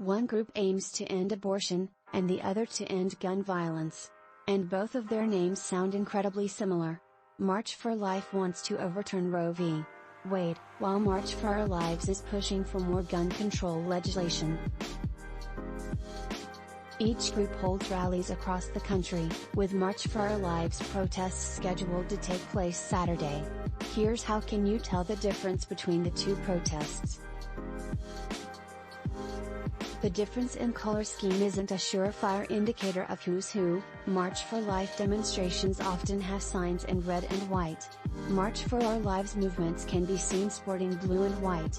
One group aims to end abortion, and the other to end gun violence. And both of their names sound incredibly similar. March for Life wants to overturn Roe v. Wade, while March for Our Lives is pushing for more gun control legislation. Each group holds rallies across the country, with March for Our Lives protests scheduled to take place Saturday. Here's how can you tell the difference between the two protests. The difference in color scheme isn't a surefire indicator of who's who. March for Life demonstrations often have signs in red and white. March for Our Lives movements can be seen sporting blue and white.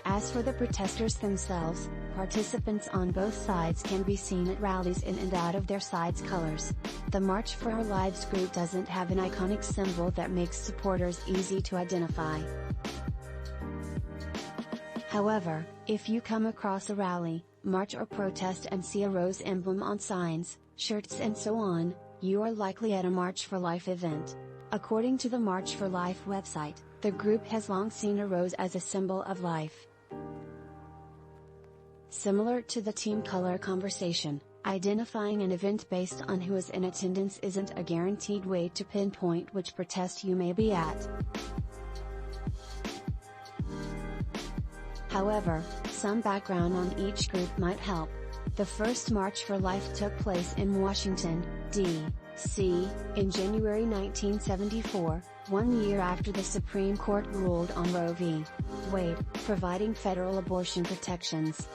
As for the protesters themselves, participants on both sides can be seen at rallies in and out of their sides' colors. The March for Our Lives group doesn't have an iconic symbol that makes supporters easy to identify. However, if you come across a rally, march or protest and see a rose emblem on signs, shirts and so on, you are likely at a March for Life event. According to the March for Life website, the group has long seen a rose as a symbol of life. Similar to the team color conversation, identifying an event based on who is in attendance isn't a guaranteed way to pinpoint which protest you may be at. However, some background on each group might help. The first March for Life took place in Washington, D.C., in January 1974, 1 year after the Supreme Court ruled on Roe v. Wade, providing federal abortion protections.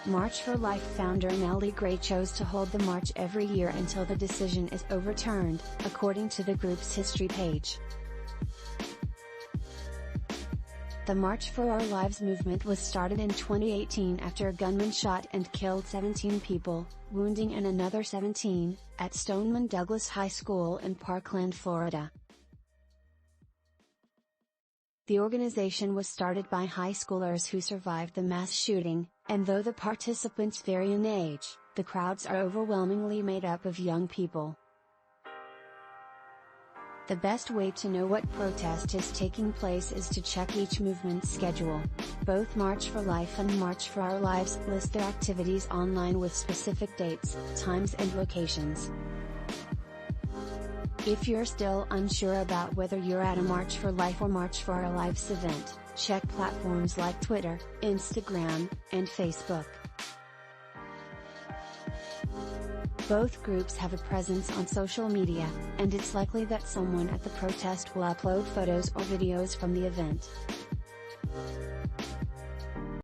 March for Life founder Nellie Gray chose to hold the march every year until the decision is overturned, according to the group's history page. The March for Our Lives movement was started in 2018 after a gunman shot and killed 17 people, wounding another 17, at Stoneman Douglas High School in Parkland, Florida. The organization was started by high schoolers who survived the mass shooting, and though the participants vary in age, the crowds are overwhelmingly made up of young people. The best way to know what protest is taking place is to check each movement's schedule. Both March for Life and March for Our Lives list their activities online with specific dates, times and locations. If you're still unsure about whether you're at a March for Life or March for Our Lives event, check platforms like Twitter, Instagram, and Facebook. Both groups have a presence on social media, and it's likely that someone at the protest will upload photos or videos from the event.